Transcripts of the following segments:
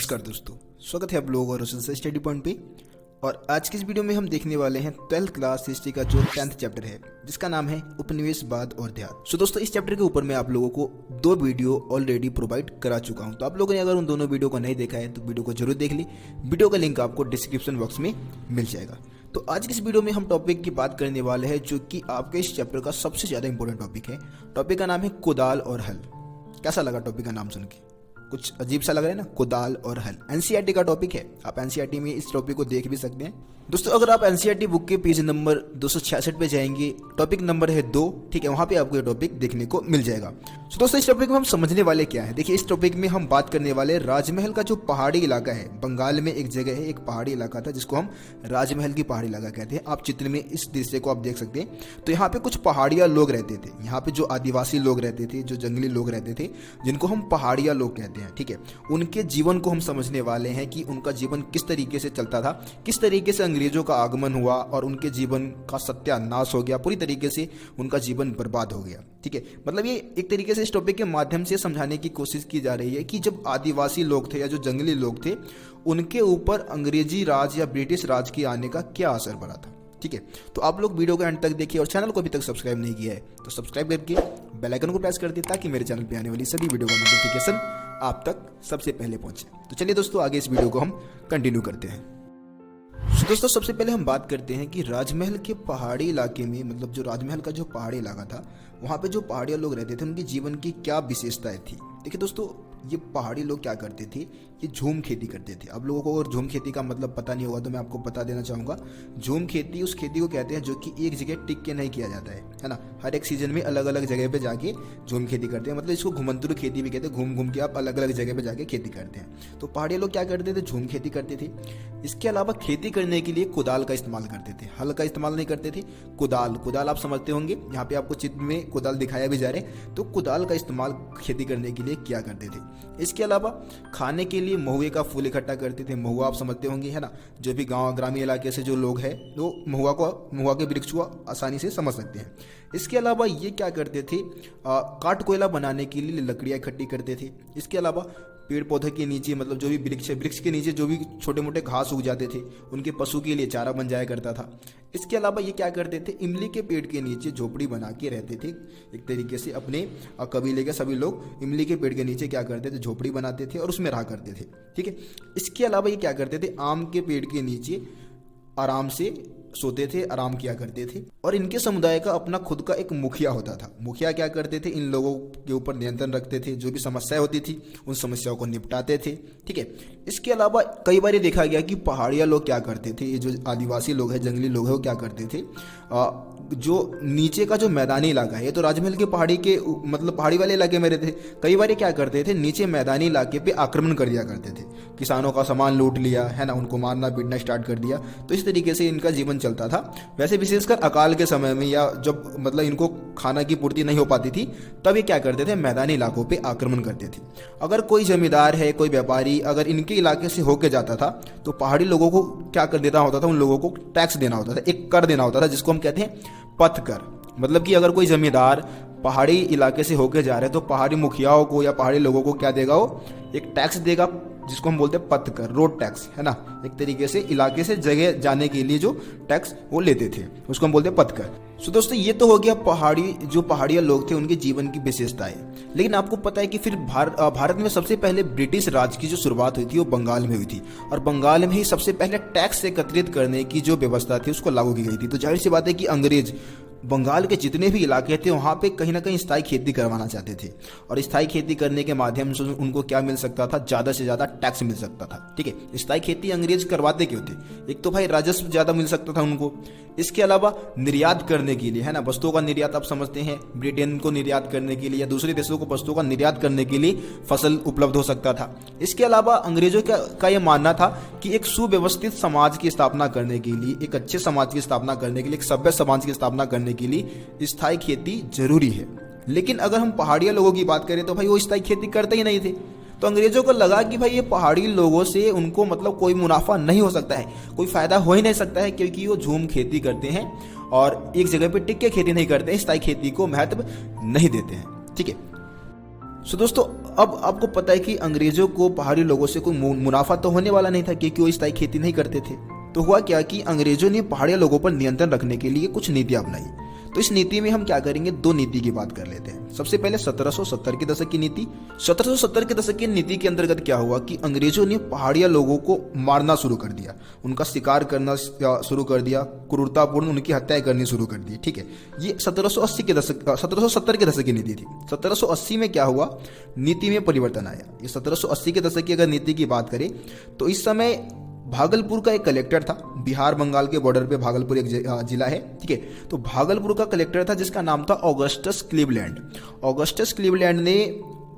नमस्कार दोस्तों, स्वागत है आप लोगों का रोशन से स्टडी पॉइंट पे। और आज की इस वीडियो में हम देखने वाले हैं 12th क्लास हिस्ट्री का जो 10th चैप्टर है जिसका नाम है उपनिवेशवाद और देहात। सो दोस्तों, इस चैप्टर के ऊपर मैं आप लोगों को 2 वीडियो ऑलरेडी प्रोवाइड करा चुका हूं। तो आप लोगों ने अगर उन दोनों वीडियो को नहीं देखा है तो वीडियो को जरूर देख ली। वीडियो का लिंक आपको डिस्क्रिप्शन बॉक्स में मिल जाएगा। तो आज की इस वीडियो में हम टॉपिक की बात करने वाले हैं जो कि आपके इस चैप्टर का सबसे ज्यादा इंपॉर्टेंट टॉपिक है। टॉपिक का नाम है कुदाल और हल। कैसा लगा टॉपिक का नाम सुन के? कुछ अजीब सा लग रहा है ना, कुदाल और हल। एनसीईआरटी का टॉपिक है, आप एनसीईआरटी में इस टॉपिक को देख भी सकते हैं। दोस्तों, अगर आप एनसीईआरटी बुक के पेज नंबर 266 पे जाएंगे, टॉपिक नंबर है 2, ठीक है, वहां पे आपको ये टॉपिक देखने को मिल जाएगा। तो दोस्तों, इस टॉपिक में हम समझने वाले क्या है, देखिए इस टॉपिक में हम बात करने वाले राजमहल का जो पहाड़ी इलाका है। बंगाल में एक जगह है, एक पहाड़ी इलाका था जिसको हम राजमहल की पहाड़ी इलाका कहते हैं। आप चित्र में इस दृश्य को आप देख सकते हैं। तो यहाँ पे कुछ पहाड़िया लोग रहते थे। यहाँ पे जो आदिवासी लोग रहते थे, जो जंगली लोग रहते थे, जिनको हम पहाड़िया लोग कहते हैं, ठीक है, उनके जीवन को हम समझने वाले हैं कि उनका जीवन किस तरीके से चलता था, किस तरीके से अंग्रेजों का आगमन हुआ और उनके जीवन का सत्यानाश हो गया, पूरी तरीके से उनका जीवन बर्बाद हो गया। ठीक है, मतलब ये एक तरीके से इस टॉपिक के माध्यम से समझाने की कोशिश की जा रही है कि जब आदिवासी लोग थे या जो जंगली लोग थे, उनके ऊपर अंग्रेजी राज या ब्रिटिश राज के आने का क्या असर पड़ा था। ठीक है, तो आप लोग वीडियो को एंड तक देखिए और चैनल को अभी तक सब्सक्राइब नहीं किया है तो सब्सक्राइब करके बेल आइकन को प्रेस कर दिए ताकि मेरे चैनल पे आने वाली सभी वीडियो का नोटिफिकेशन आप तक सबसे पहले पहुंचे। तो चलिए दोस्तों, आगे इस वीडियो को हम कंटिन्यू करते हैं। तो दोस्तों, सबसे पहले हम बात करते हैं कि राजमहल के पहाड़ी इलाके में, मतलब जो राजमहल का जो पहाड़ी इलाका था, वहाँ पे जो पहाड़िया लोग रहते थे उनकी जीवन की क्या विशेषताएं थी। देखिए दोस्तों, ये पहाड़ी लोग क्या करते थे, ये झूम खेती करते थे। आप लोगों को अगर झूम खेती का मतलब पता नहीं होगा तो मैं आपको बता देना चाहूँगा। झूम खेती उस खेती को कहते हैं जो कि एक जगह टिक के नहीं किया जाता है ना। हर एक सीजन में अलग अलग जगह पे जाके झूम खेती करते हैं, मतलब इसको घुमंतुर खेती भी कहते हैं। घूम घूम के आप अलग अलग जगह पे जाके खेती करते हैं। तो पहाड़ी लोग क्या करते थे, झूम खेती करते थे। इसके अलावा खेती करने के लिए कुदाल का इस्तेमाल करते थे, हल का इस्तेमाल नहीं करते थे। कुदाल आप समझते होंगे, यहाँ पे आपको चित्र में कुदाल दिखाया भी जा रहे हैं। तो कुदाल का इस्तेमाल खेती करने के लिए किया करते थे। इसके अलावा खाने के लिए महुए का फूल इकट्ठा करते थे। महुआ आप समझते होंगे, है ना। जो भी गांव ग्रामीण इलाके से जो लोग हैं वो महुआ के वृक्ष को आसानी से समझ सकते हैं। इसके अलावा ये क्या करते थे, काठ कोयला बनाने के लिए लकड़ियाँ इकट्ठी करते थे। इसके अलावा पेड़ पौधे के नीचे, मतलब जो भी वृक्ष है, वृक्ष के नीचे जो भी छोटे मोटे घास उग जाते थे उनके पशु के लिए चारा बन जाया करता था। इसके अलावा ये क्या करते थे, इमली के पेड़ के नीचे झोपड़ी बना के रहते थे। एक तरीके से अपने कबीले के सभी लोग इमली के पेड़ के नीचे क्या करते थे, झोपड़ी बनाते थे और उसमें रहा करते थे। ठीक है, इसके अलावा ये क्या करते थे, आम के पेड़ के नीचे आराम से सोते थे, आराम किया करते थे। और इनके समुदाय का अपना खुद का एक मुखिया होता था। मुखिया क्या करते थे, इन लोगों के ऊपर नियंत्रण रखते थे। जो भी समस्याएं होती थी उन समस्याओं को निपटाते थे। ठीक है, इसके अलावा कई बार ये देखा गया कि पहाड़िया लोग क्या करते थे, ये जो आदिवासी लोग हैं, जंगली लोग हैं, वो क्या करते थे, जो नीचे का जो मैदानी इलाका है, ये तो राजमहल के पहाड़ी के मतलब पहाड़ी वाले इलाके में रहते थे। कई बार ये क्या करते थे, नीचे मैदानी इलाके पे आक्रमण कर दिया करते थे। किसानों का सामान लूट लिया, है ना, उनको मारना पीटना स्टार्ट कर दिया। तो इस तरीके से इनका जीवन चलता था। वैसे विशेषकर अकाल के समय में या जब मतलब इनको खाना की पूर्ति नहीं हो पाती थी, तब ये क्या करते थे, मैदानी इलाकों पे आक्रमण करते थे। अगर कोई जमींदार है, कोई व्यापारी अगर इनके इलाके से होके जाता था तो पहाड़ी लोगों को क्या कर देना होता था, उन लोगों को टैक्स देना होता था, एक कर देना होता था जिसको हम कहते हैं पथ कर। मतलब कि अगर कोई जमींदार पहाड़ी इलाके से होके जा रहे हैं तो पहाड़ी मुखियाओं को या पहाड़ी लोगों को क्या देगा, वो एक टैक्स देगा जिसको हम बोलते हैं पथ कर, रोड टैक्स, है ना। एक तरीके से इलाके से जगह जाने के लिए जो टैक्स वो लेते थे उसको हम बोलते हैं पथ कर। सो दोस्तों, ये तो हो गया पहाड़िया लोग थे उनके जीवन की विशेषताएं। लेकिन आपको पता है कि फिर भारत में सबसे पहले ब्रिटिश राज की जो शुरुआत हुई थी वो बंगाल में हुई थी। और बंगाल में ही सबसे पहले टैक्स एकत्रित करने की जो व्यवस्था थी उसको लागू की गई थी। तो जाहिर सी बात है कि अंग्रेज बंगाल के जितने भी इलाके थे वहाँ पे कहीं ना कहीं स्थायी खेती करवाना चाहते थे। और स्थायी खेती करने के माध्यम से उनको क्या मिल सकता था, ज़्यादा से ज़्यादा टैक्स मिल सकता था। ठीक है, स्थायी खेती अंग्रेज करवाते क्यों थे, एक तो भाई राजस्व ज़्यादा मिल सकता था उनको। इसके अलावा निर्यात करने के लिए, है ना, वस्तुओं का निर्यात आप समझते हैं, ब्रिटेन को निर्यात करने के लिए या दूसरे देशों को वस्तुओं का निर्यात करने के लिए फसल उपलब्ध हो सकता था। इसके अलावा अंग्रेजों का यह मानना था कि एक सुव्यवस्थित समाज की स्थापना करने के लिए, एक अच्छे समाज की स्थापना करने के लिए, एक सभ्य समाज की स्थापना करने के लिए स्थायी खेती जरूरी है। लेकिन अगर हम पहाड़िया लोगों की बात करें तो भाई वो स्थायी खेती करते ही नहीं थे। तो अंग्रेजों को लगा कि भाई ये पहाड़ी लोगों से उनको मतलब कोई मुनाफा नहीं हो सकता है, कोई फायदा हो ही नहीं सकता है, क्योंकि वो झूम खेती करते हैं और एक जगह पे टिक के खेती नहीं करते हैं, स्थायी खेती को महत्व नहीं देते हैं। ठीक है, दोस्तों, अब आपको पता है कि अंग्रेजों को पहाड़ी लोगों से कोई मुनाफा तो होने वाला नहीं था, क्योंकि वो स्थायी खेती नहीं करते थे। तो हुआ क्या कि अंग्रेजों ने पहाड़ी लोगों पर नियंत्रण रखने के लिए कुछ नीतियां अपनाई। तो इस नीति में हम क्या करेंगे, दो नीति की बात कर लेते हैं। सबसे पहले 1770 के दशक की नीति। 1770 के दशक की नीति के अंतर्गत क्या हुआ कि अंग्रेजों ने पहाड़िया लोगों को मारना शुरू कर दिया, उनका शिकार करना शुरू कर दिया, क्रूरतापूर्ण उनकी हत्याएं करनी शुरू कर दी। ठीक है, ये 1770 के दशक की नीति थी। 1780 में क्या हुआ, नीति में परिवर्तन आया। ये 1780 के दशक की अगर नीति की बात करें तो इस समय भागलपुर का एक कलेक्टर था। बिहार बंगाल के बॉर्डर पे भागलपुर एक जिला है। ठीक है, तो भागलपुर का कलेक्टर था जिसका नाम था ऑगस्टस क्लीवलैंड। ऑगस्टस क्लीवलैंड ने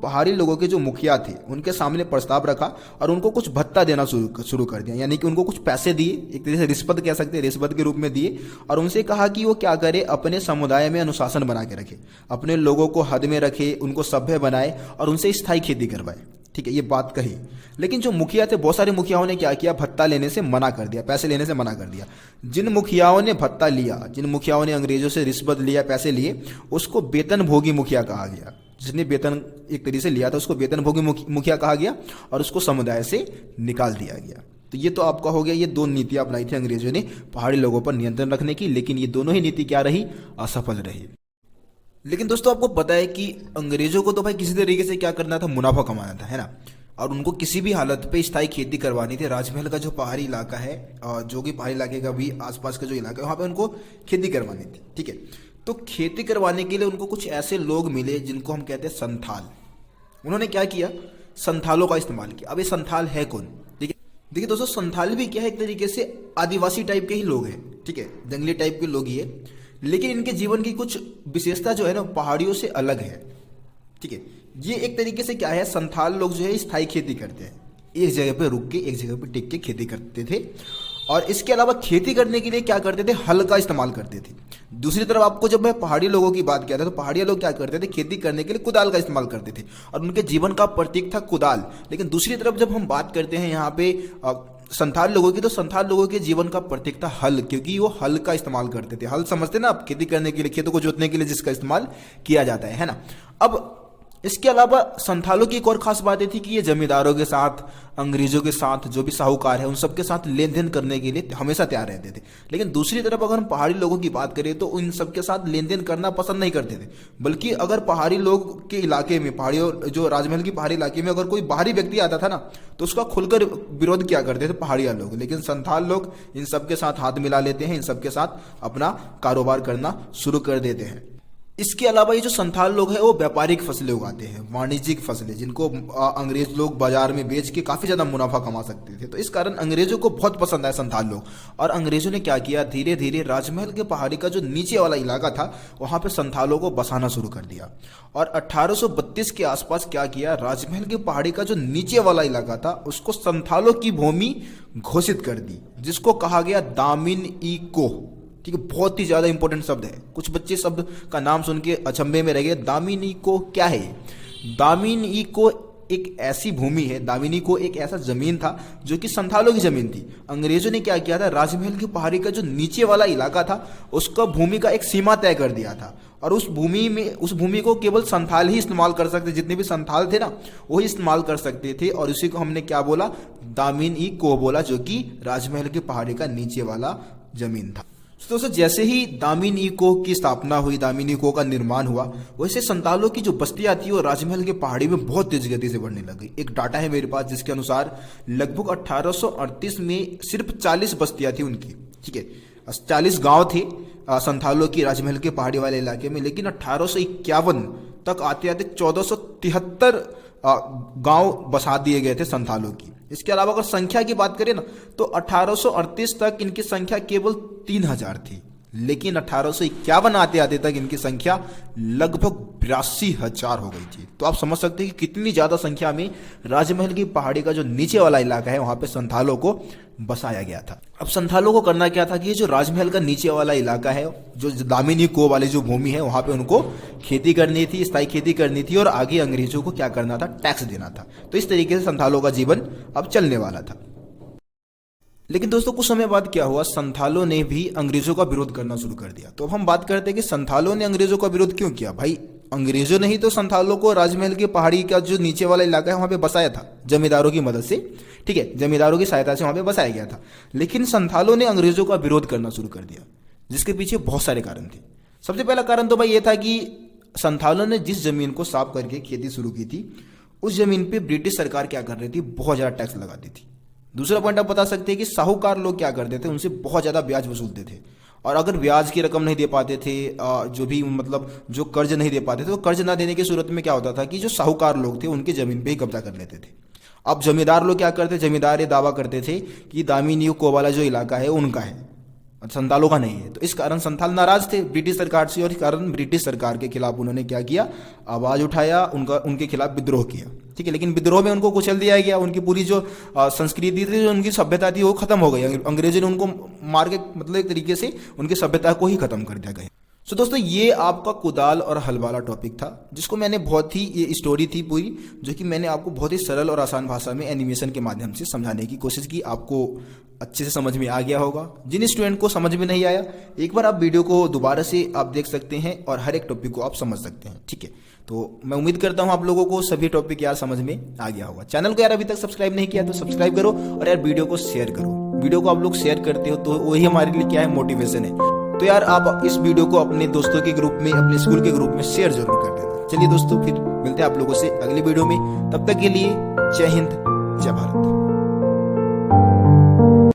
पहाड़ी लोगों के जो मुखिया थे उनके सामने प्रस्ताव रखा और उनको कुछ भत्ता देना शुरू कर दिया, यानी कि उनको कुछ पैसे दिए, एक तरह से रिश्वत कह सकते हैं, रिश्वत के रूप में दिए। और उनसे कहा कि वो क्या करे, अपने समुदाय में अनुशासन बना के रखे, अपने लोगों को हद में रखे, उनको सभ्य बनाए और उनसे स्थायी खेती करवाए। ठीक है, ये बात कही। लेकिन जो मुखिया थे, बहुत सारे मुखियाओं ने क्या किया, भत्ता लेने से मना कर दिया, पैसे लेने से मना कर दिया। जिन मुखियाओं ने भत्ता लिया, जिन मुखियाओं ने अंग्रेजों से रिश्वत लिया, पैसे लिए, उसको वेतनभोगी मुखिया कहा गया। जिसने वेतन एक तरीके से लिया था उसको वेतनभोगी मुखिया कहा गया और उसको समुदाय से निकाल दिया गया। तो ये तो आपका हो गया, ये दो नीतियां अपनाई थी अंग्रेजों ने पहाड़ी लोगों पर नियंत्रण रखने की, लेकिन ये दोनों ही नीति क्या रही, असफल रही। लेकिन दोस्तों, आपको पता है कि अंग्रेजों को तो भाई किसी तरीके से क्या करना था, मुनाफा कमाना था, है ना। और उनको किसी भी हालत पे स्थायी खेती करवानी थी। राजमहल का जो पहाड़ी इलाका है, जो कि पहाड़ी इलाके का भी आसपास का जो इलाका है, वहाँ पे उनको खेती करवानी थी। ठीक है, तो खेती करवाने के लिए उनको कुछ ऐसे लोग मिले जिनको हम कहते हैं संथाल। उन्होंने क्या किया, संथालों का इस्तेमाल किया। अब ये संथाल है कौन, देखिए दोस्तों, संथाल भी क्या है, एक तरीके से आदिवासी टाइप के ही लोग हैं। ठीक है, जंगली टाइप के लोग ही है, लेकिन इनके जीवन की कुछ विशेषता जो है ना पहाड़ियों से अलग है। ठीक है, ये एक तरीके से क्या है, संथाल लोग जो है स्थायी खेती करते हैं, एक जगह पे रुक के, एक जगह पे टिक के खेती करते थे। और इसके अलावा खेती करने के लिए क्या करते थे, हल का इस्तेमाल करते थे। दूसरी तरफ आपको जब मैं पहाड़ी लोगों की बात किया था, तो पहाड़ी लोग क्या करते थे, खेती करने के लिए कुदाल का इस्तेमाल करते थे और उनके जीवन का प्रतीक था कुदाल। लेकिन दूसरी तरफ जब हम बात करते हैं यहाँ पे संथाल लोगों की, तो संथाल लोगों के जीवन का प्रतीक था हल, क्योंकि वो हल का इस्तेमाल करते थे। हल समझते ना आप, खेती करने के लिए, खेतों को जोतने के लिए जिसका इस्तेमाल किया जाता है ना। अब इसके अलावा संथालों की एक और खास बात ये थी कि ये जमींदारों के साथ, अंग्रेजों के साथ, जो भी साहूकार है, उन सबके साथ लेन देन करने के लिए हमेशा तैयार रहते थे। लेकिन दूसरी तरफ अगर हम पहाड़ी लोगों की बात करें तो इन सबके साथ लेन देन करना पसंद नहीं करते थे। बल्कि अगर पहाड़ी लोग के इलाके में, पहाड़ियों जो राजमहल की पहाड़ी इलाके में अगर कोई बाहरी व्यक्ति आता था ना, तो उसका खुलकर विरोध किया करते थे पहाड़िया लोग। लेकिन संथाल लोग इन सबके साथ हाथ मिला लेते हैं, इन सबके साथ अपना कारोबार करना शुरू कर देते हैं। इसके अलावा ये जो संथाल लोग हैं वो व्यापारिक फसलें उगाते हैं, वाणिज्यिक फसलें, जिनको अंग्रेज लोग बाजार में बेच के काफी ज्यादा मुनाफा कमा सकते थे। तो इस कारण अंग्रेजों को बहुत पसंद आए संथाल लोग। और अंग्रेजों ने क्या किया, धीरे धीरे राजमहल के पहाड़ी का जो नीचे वाला इलाका था वहां पे संथालों को बसाना शुरू कर दिया। और 1832 के आसपास क्या किया, राजमहल की पहाड़ी का जो नीचे वाला इलाका था उसको संथालों की भूमि घोषित कर दी, जिसको कहा गया दामिन ई को। ठीक है, बहुत ही ज्यादा इंपॉर्टेंट शब्द है, कुछ बच्चे शब्द का नाम सुन के अचंभे में रह गए। दामिनी को क्या है, दामिनी को एक ऐसी भूमि है, दामिनी को एक ऐसा जमीन था जो कि संथालों की जमीन थी। अंग्रेजों ने क्या किया था, राजमहल की पहाड़ी का जो नीचे वाला इलाका था उसका भूमि का एक सीमा तय कर दिया था। और उस भूमि को केवल संथाल ही इस्तेमाल कर सकते, जितने भी संथाल थे ना वही इस्तेमाल कर सकते थे। और उसी को हमने क्या बोला, दामिनी को बोला, जो कि राजमहल की पहाड़ी का नीचे वाला जमीन था। तो जैसे ही दामिनी को की स्थापना हुई, दामिनी को का निर्माण हुआ, वैसे संथालों की जो बस्तियां थी वो राजमहल के पहाड़ी में बहुत तेज गति से बढ़ने लगी। एक डाटा है मेरे पास जिसके अनुसार लगभग 1838 में सिर्फ 40 बस्तियां थी उनकी। ठीक है, 40 गांव थे संथालों की राजमहल के पहाड़ी वाले इलाके में। लेकिन 1851 तक आते आते 1473 गांव बसा दिए गए थे संथालों की। इसके अलावा अगर संख्या की बात करें ना तो 1838 तक इनकी संख्या केवल 3000 थी। लेकिन 1851 आते आते तक इनकी संख्या लगभग 82,000 हो गई थी। तो आप समझ सकते हैं कि कितनी ज्यादा संख्या में राजमहल की पहाड़ी का जो नीचे वाला इलाका है वहां पे संथालों को बसाया गया था। अब संथालों को करना क्या था कि ये जो राजमहल का नीचे वाला इलाका है, जो दामिनी को वाली जो भूमि है, वहां पे उनको खेती करनी थी, स्थायी खेती करनी थी और आगे अंग्रेजों को क्या करना था, टैक्स देना था। तो इस तरीके से संथालों का जीवन अब चलने वाला था। लेकिन दोस्तों कुछ समय बाद क्या हुआ, संथालों ने भी अंग्रेजों का विरोध करना शुरू कर दिया। तो अब हम बात करते हैं कि संथालों ने अंग्रेजों का विरोध क्यों किया। भाई अंग्रेजों ने ही तो संथालों को राजमहल के पहाड़ी का जो नीचे वाला इलाका है वहां पे बसाया था जमींदारों की मदद से। ठीक है, जमींदारों की सहायता से वहां पे बसाया गया था। लेकिन संथालों ने अंग्रेजों का विरोध करना शुरू कर दिया, जिसके पीछे बहुत सारे कारण थे। सबसे पहला कारण तो भाई ये था कि संथालों ने जिस जमीन को साफ करके खेती शुरू की थी, उस जमीन पे ब्रिटिश सरकार क्या कर रही थी, बहुत ज्यादा टैक्स लगाती थी। दूसरा पॉइंट आप बता सकते हैं कि साहूकार लोग क्या करते थे, उनसे बहुत ज्यादा ब्याज वसूलते थे, और अगर ब्याज की रकम नहीं दे पाते थे, जो भी मतलब जो कर्ज नहीं दे पाते थे, तो कर्ज ना देने की सूरत में क्या होता था कि जो साहूकार लोग थे उनकी जमीन पे ही कब्जा कर लेते थे। अब जमींदार लोग क्या करते, जमींदार ये दावा करते थे कि दामिनी कोवाला जो इलाका है उनका है, संथालों का नहीं है। तो इस कारण संथाल नाराज थे ब्रिटिश सरकार से, और इस कारण ब्रिटिश सरकार के खिलाफ उन्होंने क्या किया, आवाज उठाया, उनके खिलाफ विद्रोह किया। ठीक है, लेकिन विद्रोह में उनको कुचल दिया गया, उनकी पूरी जो संस्कृति थी, जो उनकी सभ्यता थी, वो खत्म हो गई। अंग्रेजों ने उनको मार के मतलब एक तरीके से उनकी सभ्यता को ही खत्म कर दिया गया। सो दोस्तों, ये आपका कुदाल और हल वाला टॉपिक था, जिसको मैंने बहुत ही, ये स्टोरी थी पूरी, जो कि मैंने आपको बहुत ही सरल और आसान भाषा में एनिमेशन के माध्यम से समझाने की कोशिश की। आपको अच्छे से समझ में आ गया होगा। जिन स्टूडेंट को समझ में नहीं आया, एक बार आप वीडियो को दोबारा से आप देख सकते हैं और हर एक टॉपिक को आप समझ सकते हैं। ठीक है, तो मैं उम्मीद करता हूं आप लोगों को सभी टॉपिक यार समझ में आ गया होगा। चैनल को यार अभी तक सब्सक्राइब नहीं किया तो सब्सक्राइब करो, और यार वीडियो को शेयर करो। वीडियो को आप लोग शेयर करते हो तो वही हमारे लिए क्या है, मोटिवेशन है। तो यार आप इस वीडियो को अपने दोस्तों के ग्रुप में, अपने स्कूल के ग्रुप में शेयर जरूर कर देना। चलिए दोस्तों, फिर मिलते हैं आप लोगों से अगली वीडियो में। तब तक के लिए जय हिंद, जय भारत।